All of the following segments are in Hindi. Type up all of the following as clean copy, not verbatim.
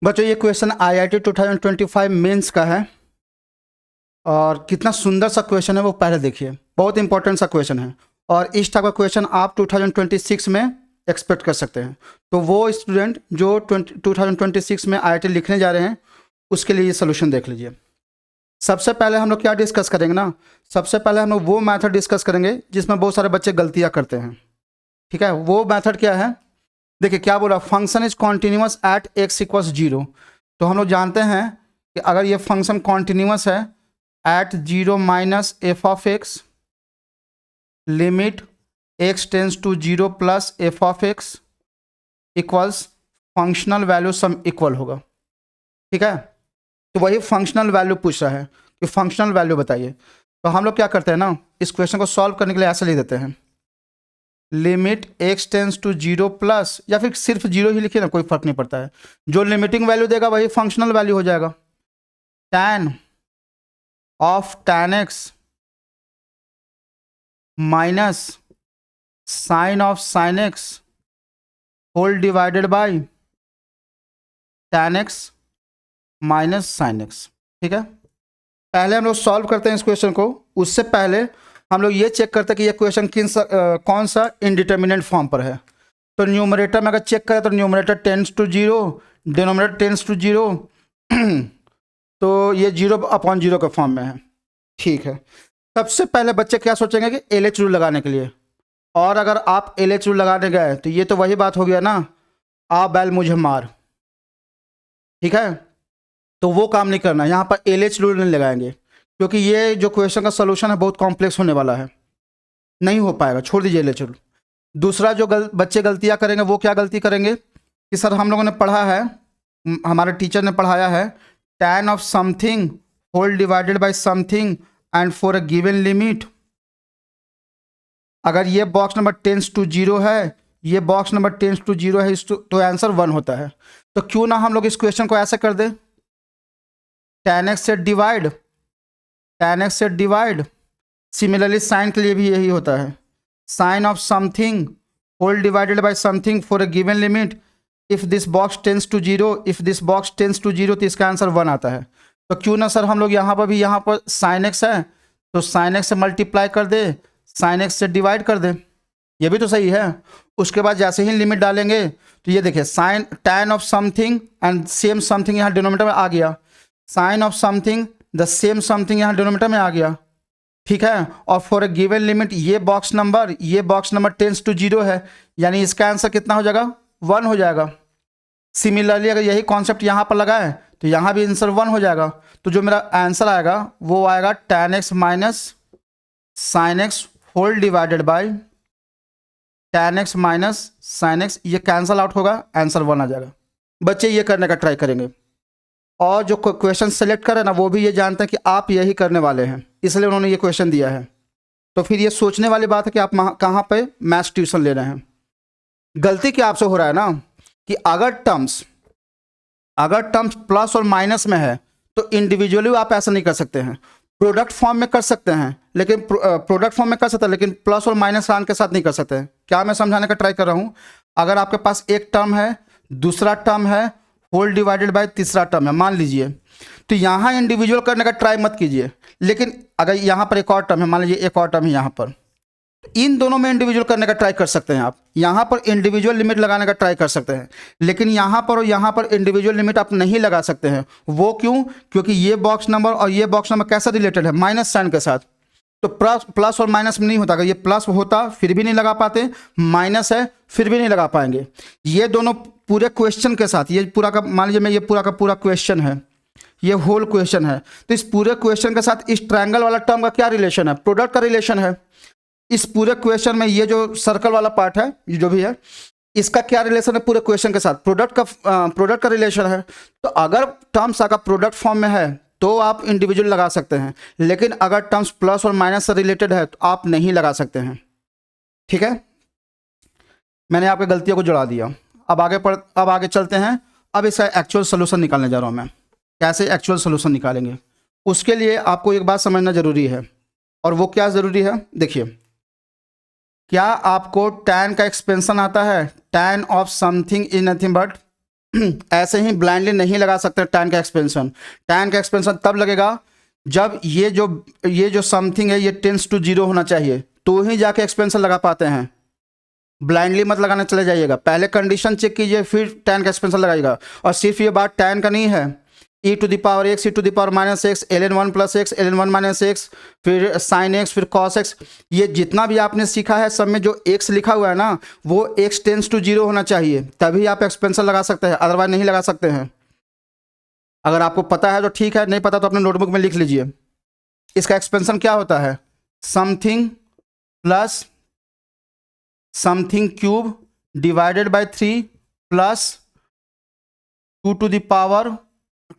बच्चों ये क्वेश्चन IIT 2025 मेंस का है और कितना सुंदर सा क्वेश्चन है वो पहले देखिए। बहुत इंपॉर्टेंट सा क्वेश्चन है और इस टाइप का क्वेश्चन आप 2026 में एक्सपेक्ट कर सकते हैं। तो वो स्टूडेंट जो 2026 में IIT लिखने जा रहे हैं उसके लिए ये सोल्यूशन देख लीजिए। सबसे पहले हम लोग क्या डिस्कस करेंगे ना, सबसे पहले हम लोग वो मैथड डिस्कस करेंगे जिसमें बहुत सारे बच्चे गलतियाँ करते हैं। ठीक है, वो मैथड क्या है? देखिए क्या बोला, function is continuous at x equals 0। तो हम लोग जानते हैं कि अगर ये फंक्शन कॉन्टिन्यूस है at 0 minus f of x limit x tends to 0 plus f of x equals functional value सम इक्वल होगा। ठीक है, तो वही फंक्शनल वैल्यू पूछ रहा है कि फंक्शनल वैल्यू बताइए। तो हम लोग क्या करते हैं ना, इस क्वेश्चन को सॉल्व करने के लिए ऐसे लिख देते हैं, limit x tends to 0 plus, या फिर सिर्फ 0 ही लिखिए ना, कोई फर्क नहीं पड़ता है। जो लिमिटिंग वैल्यू देगा वही फंक्शनल वैल्यू हो जाएगा। tan of tan x minus sine of sine x whole divided by tan x minus sine x। ठीक है, पहले हम लोग सॉल्व करते हैं इस क्वेश्चन को। उससे पहले हम लोग ये चेक करते हैं कि ये क्वेश्चन कौन सा इनडिटर्मिनेंट फॉर्म पर है। तो न्यूमरेटर में अगर चेक करें तो numerator tends to 0, denominator tends to 0 तो ये 0/0 के फॉर्म में है। ठीक है, सबसे पहले बच्चे क्या सोचेंगे कि LH रूल लगाने के लिए, और अगर आप LH रूल लगाने गए तो ये तो वही बात हो गया ना, आ बैल मुझे मार। ठीक है, तो वो काम नहीं करना, यहाँ पर LH रूल नहीं लगाएंगे क्योंकि ये जो क्वेश्चन का सोल्यूशन है बहुत कॉम्प्लेक्स होने वाला है, नहीं हो पाएगा, छोड़ दीजिए LH रूल। दूसरा जो बच्चे गलतियाँ करेंगे वो क्या गलती करेंगे कि सर हम लोगों ने पढ़ा है, हमारे टीचर ने पढ़ाया है, tan of something whole divided by something and for a given limit. अगर ये बॉक्स नंबर टेंस टू 0 है, ये बॉक्स नंबर टेंस टू 0 है, तो आंसर 1 होता है। तो क्यों ना हम लोग इस क्वेश्चन को ऐसे कर दें, tan x से डिवाइड, सिमिलरली साइन के लिए भी यही होता है, sine of something whole divided by something for a given limit, if this box tends to 0, if this box tends to 0 तो इसका आंसर 1 आता है। तो क्यों ना सर हम लोग यहाँ पर भी, यहाँ पर साइन एक्स है तो साइन एक्स से मल्टीप्लाई कर दे, साइन एक्स से डिवाइड कर दे, ये भी तो सही है। उसके बाद जैसे ही लिमिट डालेंगे तो ये देखिए sine tan of something and same something यहाँ डिनोमिनेटर में आ गया, sine of something the same something यहाँ डिनोमिनेटर में आ गया। ठीक है, और फॉर अ गिवन लिमिट ये बॉक्स नंबर टेंस टू 0 है, यानी इसका आंसर कितना हो जाएगा, 1 हो जाएगा। सिमिलरली अगर यही कॉन्सेप्ट यहाँ पर लगाए तो यहाँ भी आंसर 1 हो जाएगा। तो जो मेरा आंसर आएगा वो आएगा tan x minus sine x whole divided by tan x minus sine x, ये कैंसल आउट होगा, आंसर 1 आ जाएगा। बच्चे ये करने का ट्राई करेंगे, और जो क्वेश्चन सेलेक्ट करें ना वो भी ये जानते हैं कि आप यही करने वाले हैं, इसलिए उन्होंने ये क्वेश्चन दिया है। तो फिर ये सोचने वाली बात है कि आप कहाँ पे मैथ्स ट्यूशन ले रहे हैं। गलती क्या आपसे हो रहा है ना कि अगर टर्म्स प्लस और माइनस में है तो इंडिविजुअली आप ऐसा नहीं कर सकते हैं, प्रोडक्ट फॉर्म में कर सकते हैं, लेकिन प्रोडक्ट फॉर्म में कर सकते हैं लेकिन प्लस और माइनस साइन के साथ नहीं कर सकते हैं। क्या मैं समझाने का ट्राई कर रहा हूँ, अगर आपके पास एक टर्म है, दूसरा टर्म है, होल डिवाइडेड बाय तीसरा टर्म है मान लीजिए, तो यहाँ इंडिविजुअल करने का ट्राई मत कीजिए। लेकिन अगर यहाँ पर एक और टर्म है, मान लीजिए एक और टर्म है यहाँ पर, इन दोनों में इंडिविजुअल करने का ट्राई कर सकते हैं आप, यहाँ पर इंडिविजुअल लिमिट लगाने का ट्राई कर सकते हैं, लेकिन यहाँ पर और यहाँ पर इंडिविजुअल लिमिट आप नहीं लगा सकते हैं। वो क्यों? क्योंकि ये बॉक्स नंबर और ये बॉक्स नंबर कैसा रिलेटेड है, माइनस साइन के साथ। तो प्लस और माइनस में नहीं होता, अगर ये प्लस होता फिर भी नहीं लगा पाते, माइनस है फिर भी नहीं लगा पाएंगे। ये दोनों पूरे क्वेश्चन के साथ, ये पूरा का मान लीजिए मैं, ये पूरा का पूरा क्वेश्चन है, ये होल क्वेश्चन है, तो इस पूरे क्वेश्चन के साथ इस ट्रायंगल वाला टर्म का क्या रिलेशन है, प्रोडक्ट का रिलेशन है। इस पूरे क्वेश्चन में ये जो सर्कल वाला पार्ट है, ये जो भी है, इसका क्या रिलेशन है पूरे क्वेश्चन के साथ, प्रोडक्ट का रिलेशन है। तो अगर टर्म्स अगर प्रोडक्ट फॉर्म में है तो आप इंडिविजुअल लगा सकते हैं, लेकिन अगर टर्म्स प्लस और माइनस से रिलेटेड है तो आप नहीं लगा सकते हैं। ठीक है, मैंने आपकी गलतियों को जुड़ा दिया। अब आगे चलते हैं। अब इसका एक्चुअल सोल्यूशन निकालने जा रहा हूँ मैं। कैसे एक्चुअल सोल्यूशन निकालेंगे, उसके लिए आपको एक बात समझना जरूरी है, और वो क्या जरूरी है, देखिए, क्या आपको tan का एक्सपेंशन आता है? tan of something is nothing but ऐसे ही ब्लाइंडली नहीं लगा सकते tan का एक्सपेंशन। tan का एक्सपेंशन तब लगेगा जब ये जो समथिंग है ये टेंस टू जीरो होना चाहिए, तो ही जाके एक्सपेंशन लगा पाते हैं। ब्लाइंडली मत लगाने चले जाइएगा, पहले कंडीशन चेक कीजिए फिर tan का एक्सपेंशन लगाइएगा। और सिर्फ ये बात tan का नहीं है, e to the power x, e to the power minus x, ln1 plus x, ln1 minus x, फिर sin x, फिर cos x, ये जितना भी आपने सीखा है सब में जो x लिखा हुआ है ना, वो x टेंस टू जीरो होना चाहिए, तभी आप एक्सपेंशन लगा सकते हैं, अदरवाइज नहीं लगा सकते हैं। अगर आपको पता है तो ठीक है, नहीं पता तो अपने नोटबुक में लिख लीजिए। इसका एक्सपेंशन क्या होता है, something plus something cube divided by 3 plus 2 to the power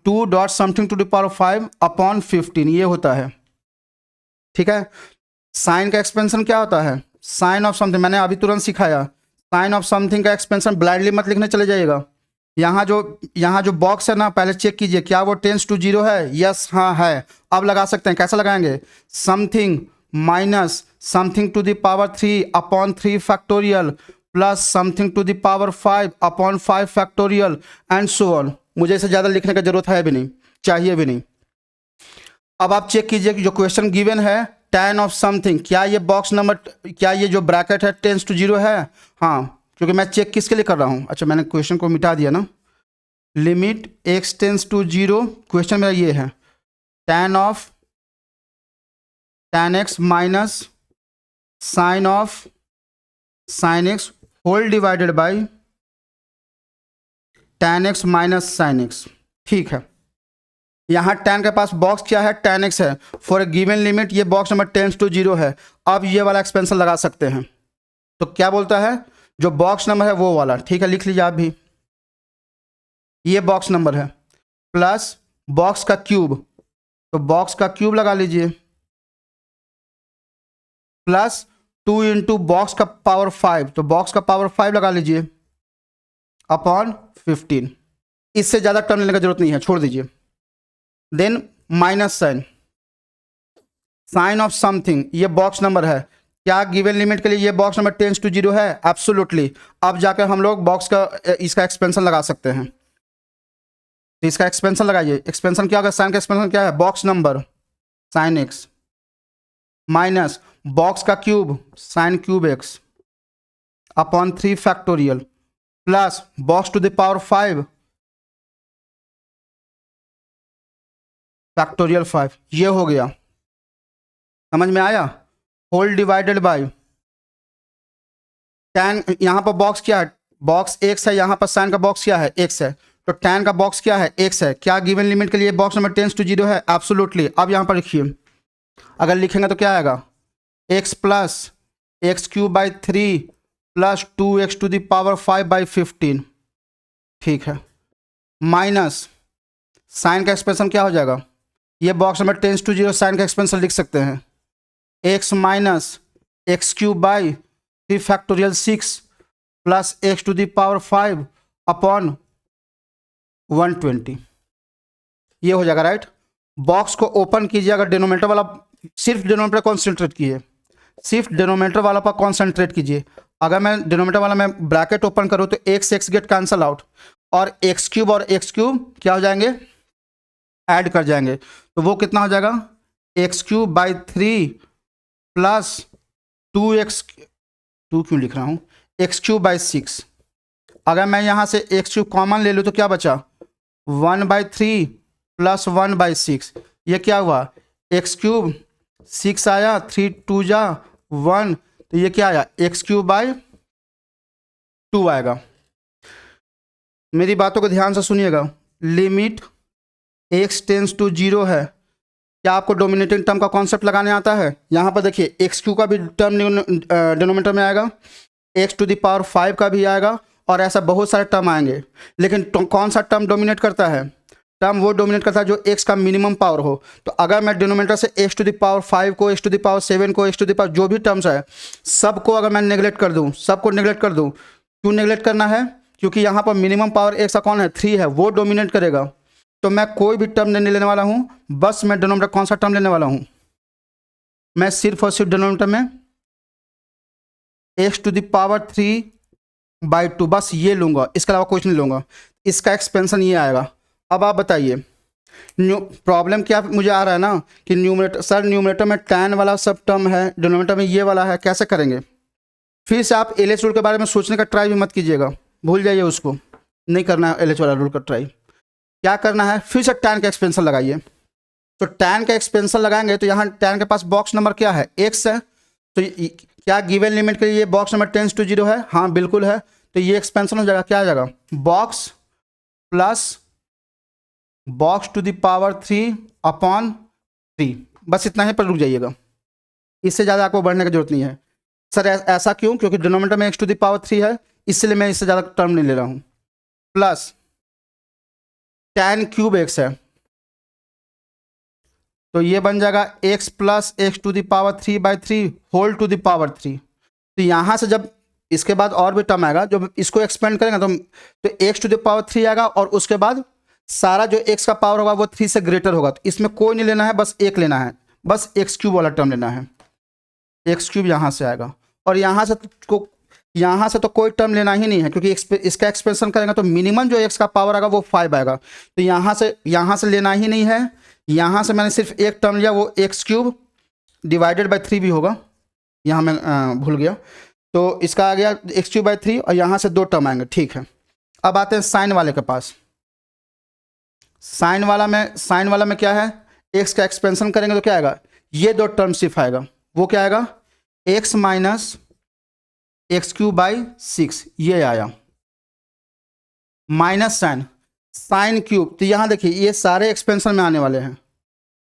2 dot something to the power 5 upon 15, ये होता है। ठीक है। साइन का एक्सपेंशन क्या होता है, साइन ऑफ समथिंग, मैंने अभी तुरंत सिखाया। साइन ऑफ समथिंग का एक्सपेंशन ब्लाइंडली मत लिखने चले जाइएगा। यहाँ जो बॉक्स है ना, पहले चेक कीजिए क्या वो टेंस टू जीरो है, यस हाँ है, अब लगा सकते हैं। कैसे लगाएंगे, something minus something to the power 3 upon 3 factorial plus something to the power 5 upon 5 factorial and so on. मुझे इसे ज़्यादा लिखने का जरूरत है भी नहीं, चाहिए भी नहीं। अब आप चेक कीजिए कि जो क्वेश्चन गिवन है tan ऑफ समथिंग, क्या ये बॉक्स नंबर, क्या ये जो ब्रैकेट है टेंस टू जीरो है, हाँ, क्योंकि मैं चेक किसके लिए कर रहा हूँ। अच्छा, मैंने क्वेश्चन को मिटा दिया ना, limit x tends to zero, question मेरा ये है tan of tan x minus sine of sine x whole divided by tan x minus sine x। ठीक है, यहाँ tan के पास बॉक्स क्या है, tan x है, फॉर ए गिवन लिमिट ये box number tends to zero है। अब ये वाला एक्सपेंशन लगा सकते हैं, तो क्या बोलता है, जो बॉक्स नंबर है वो वाला, ठीक है, लिख लीजिए आप भी, ये बॉक्स नंबर है प्लस बॉक्स का क्यूब, तो बॉक्स का क्यूब लगा लीजिए, प्लस 2 इंटू बॉक्स का पावर 5, तो बॉक्स का पावर 5 लगा लीजिए अपॉन 15। इससे ज़्यादा टर्म लेने की जरूरत नहीं है, छोड़ दीजिए। Then minus sine, sine of something, ये बॉक्स नंबर है, क्या गिवन लिमिट के लिए ये box number tends to zero है, एब्सोल्युटली। अब जाकर हम लोग बॉक्स का इसका एक्सपेंशन लगा सकते हैं, तो इसका एक्सपेंशन लगाइए। एक्सपेंशन क्या होगा, साइन का एक्सपेंशन क्या है, box number sine x minus box का cube sine cube x upon 3 factorial plus box to the power 5 factorial 5, ये हो गया, समझ में आया, होल डिवाइडेड बाय tan, यहाँ पर बॉक्स क्या है, बॉक्स x है, यहाँ पर साइन का बॉक्स क्या है, x है, तो tan का बॉक्स क्या है, x है, क्या गिवन लिमिट के लिए box number tends to zero है, एब्सोल्युटली। अब यहाँ पर लिखिए, अगर लिखेंगे तो क्या आएगा, x plus x cube by 3 plus 2x to the power 5 by 15, ठीक है, माइनस साइन का एक्सपेंशन क्या हो जाएगा, ये box number tends to zero, sine का एक्सपेंशन लिख सकते हैं, x minus x cube by 3 factorial 6 plus x to the power 5 upon 120, ये हो जाएगा, राइट। बॉक्स को ओपन कीजिए, अगर डिनोमिनेटर वाला, सिर्फ डिनोमिनेटर कॉन्सेंट्रेट कीजिए, सिर्फ डिनोमिनेटर वाला पर कॉन्सेंट्रेट कीजिए। अगर मैं डिनोमिनेटर वाला में ब्रैकेट ओपन करूँ तो x गेट कैंसल आउट, और एक्स क्यूब क्या हो जाएंगे, ऐड कर जाएंगे, तो वो कितना हो जाएगा, x cube by 3 plus 2x, 2 क्यों लिख रहा हूँ, एक्स क्यूब बाई 6। अगर मैं यहाँ से एक्स क्यूब कॉमन ले लूँ तो क्या बचा, 1/3 प्लस 1/6, ये क्या हुआ, एक्स क्यूब 6 आया, 3 2 जा 1, तो ये क्या आया, एक्स क्यूब बाई 2 आएगा। मेरी बातों को ध्यान से सुनिएगा, limit x tends to zero है, क्या आपको डोमिनेटिंग टर्म का कॉन्सेप्ट लगाने आता है। यहाँ पर देखिए एक्स क्यू का भी टर्म डिनोमिनेटर में आएगा, x टू द पावर 5 का भी आएगा, और ऐसा बहुत सारे टर्म आएंगे, लेकिन कौन सा टर्म डोमिनेट करता है, टर्म वो डोमिनेट करता है जो x का मिनिमम पावर हो। तो अगर मैं डिनोमिनेटर से x टू द पावर 5 को, x टू द पावर 7 को, x टू द पावर जो भी टर्म्स है सबको अगर मैं नेगलेक्ट कर दूँ, सबको नेगलेक्ट कर दूँ, क्यों नेगलेक्ट करना है, क्योंकि यहाँ पर मिनिमम पावर x का कौन है, 3 है, वो डोमिनेट करेगा। तो मैं कोई भी टर्म नहीं लेने वाला हूँ, बस मैं डिनोमिनेटर कौन सा टर्म लेने वाला हूँ, मैं सिर्फ और सिर्फ डिनोमिनेटर में x to the power 3 by 2, बस ये लूँगा, इसके अलावा कुछ नहीं लूँगा। इसका एक्सपेंशन ये आएगा। अब आप बताइए प्रॉब्लम क्या मुझे आ रहा है ना कि न्यूमरेटर में tan वाला सब टर्म है, डिनोमिनेटर में ये वाला है, कैसे करेंगे? फिर से आप LH रूल के बारे में सोचने का ट्राई भी मत कीजिएगा, भूल जाइए उसको, नहीं करना है LH वाला रूल का ट्राई। क्या करना है, फिर से tan का एक्सपेंशन लगाइए। तो tan का एक्सपेंशन लगाएंगे तो यहाँ tan के पास बॉक्स नंबर क्या है, x है। तो क्या गिवन लिमिट के लिए बॉक्स नंबर टेंस टू 0 है? हाँ बिल्कुल है। तो ये एक्सपेंशन हो जाएगा, क्या आ जाएगा, box plus box to the power 3 upon 3। बस इतना ही पर रुक जाइएगा, इससे ज़्यादा आपको बढ़ने की जरूरत नहीं है। सर ऐसा क्यों? क्योंकि डिनोमिनेटर में x टू द पावर 3 है, इसलिए मैं इससे ज़्यादा टर्म नहीं ले रहा हूँ। प्लस tan क्यूब x है, तो ये बन जाएगा x plus x to the power 3/3 whole to the power 3। तो यहाँ से जब इसके बाद और भी टर्म आएगा, जब इसको एक्सपेंड करेंगे तो x टू द पावर 3 आएगा, और उसके बाद सारा जो x का पावर होगा वो 3 से ग्रेटर होगा। तो इसमें कोई नहीं लेना है, बस एक लेना है, बस एक्स क्यूब वाला टर्म लेना है। एक्स क्यूब यहाँ से आएगा, और यहाँ से तो कोई टर्म लेना ही नहीं है, क्योंकि इसका एक्सपेंशन करेंगे तो मिनिमम जो x का पावर आएगा वो 5 आएगा। तो यहाँ से लेना ही नहीं है। यहाँ से मैंने सिर्फ एक टर्म लिया, वो एक्स क्यूब डिवाइडेड बाई 3 भी होगा, यहाँ मैं भूल गया। तो इसका आ गया एक्स क्यूब बाई 3, और यहाँ से 2 टर्म आएंगे, ठीक है। अब आते हैं साइन वाले के पास। साइन वाला में क्या है, एक्स का एक्सपेंशन करेंगे तो क्या आएगा, ये 2 टर्म सिर्फ आएगा, वो क्या आएगा, x minus x cube by 6, ये आया। माइनस साइन क्यूब, तो यहाँ देखिए ये सारे एक्सपेंशन में आने वाले हैं,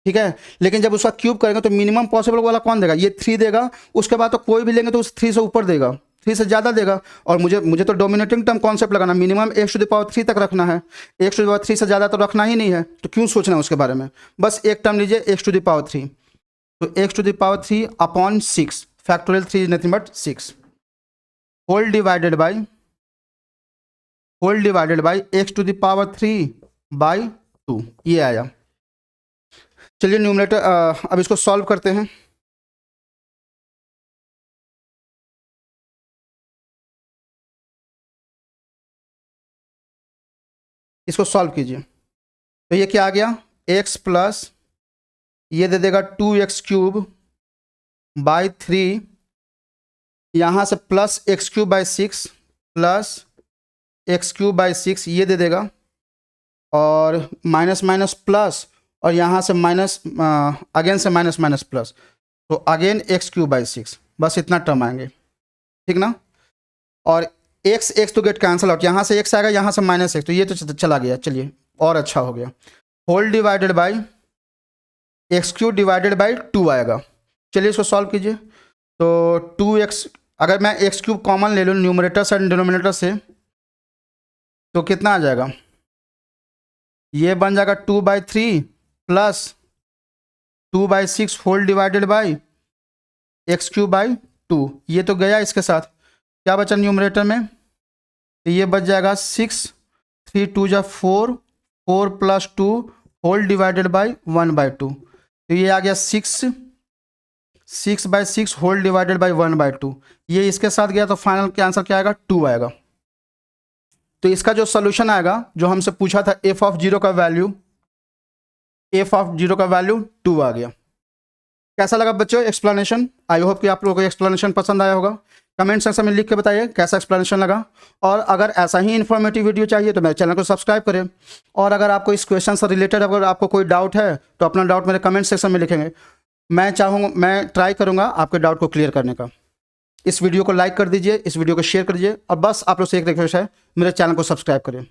ठीक है। लेकिन जब उसका क्यूब करेंगे तो मिनिमम पॉसिबल वाला कौन देगा, ये 3 देगा। उसके बाद तो कोई भी लेंगे तो उस 3 से ऊपर देगा, 3 से ज़्यादा देगा। और मुझे तो डोमिनेटिंग टर्म कॉन्सेप्ट लगाना, minimum x to the power 3 तक रखना है, एक्स टू द पावर 3 से ज़्यादा तो रखना ही नहीं है। तो क्यों सोचना है उसके बारे में, बस एक टर्म लीजिए एक्स टू द पावर 3। तो x to the power 3 upon 6, factorial 3 is nothing but 6, whole divided by x to the power 3/2, ये आया। चलिए न्यूमरेटर अब इसको सॉल्व करते हैं। इसको सॉल्व कीजिए, तो ये क्या आ गया, x प्लस ये दे देगा 2x क्यूब बाई 3, यहाँ से plus x cube by 6 plus x cube by 6 ये दे देगा, और माइनस माइनस प्लस, और यहाँ से माइनस अगेन से माइनस माइनस प्लस, तो अगेन एक्स क्यूब बाई 6, बस इतना टर्म आएंगे, ठीक ना। और एक्स तो गेट कैंसिल आउट, यहाँ से एक्स आएगा, यहाँ से माइनस एक्स, तो ये तो चला गया, चलिए और अच्छा हो गया। Whole divided by x cube divided by 2 आएगा। चलिए इसको सॉल्व कीजिए। तो 2x, अगर मैं एक्स क्यूब कॉमन ले लूँ न्यूमरेटर से डिनोमिनेटर से, तो कितना आ जाएगा, ये बन जाएगा 2/3 plus 2/6 whole divided by x cube by 2, ये तो गया इसके साथ, क्या बचा न्यूमरेटर में, तो ये बच जाएगा 6, 3 2 जा 4, 4 प्लस 2 होल डिवाइडेड बाई 1/2, तो ये आ गया 6/6 होल डिवाइडेड बाई 1/2, ये इसके साथ गया, तो फाइनल के आंसर क्या आएगा, 2 आएगा। तो इसका जो सोल्यूशन आएगा, जो हमसे पूछा था f ऑफ 0 का वैल्यू, 2 आ गया। कैसा लगा बच्चों एक्सप्लेनेशन? आई होप कि आप लोगों को एक्सप्लेनेशन पसंद आया होगा। कमेंट सेक्शन में लिख के बताइए कैसा एक्सप्लेनेशन लगा, और अगर ऐसा ही इन्फॉर्मेटिव वीडियो चाहिए तो मेरे चैनल को सब्सक्राइब करें। और अगर आपको इस क्वेश्चन से रिलेटेड अगर आपको कोई डाउट है तो अपना डाउट मेरे कमेंट सेक्शन में लिखेंगे, मैं ट्राई करूँगा आपके डाउट को क्लियर करने का। इस वीडियो को लाइक कर दीजिए, इस वीडियो को शेयर कर दीजिए, और बस आप लोग से एक रिक्वेस्ट है, मेरे चैनल को सब्सक्राइब करें।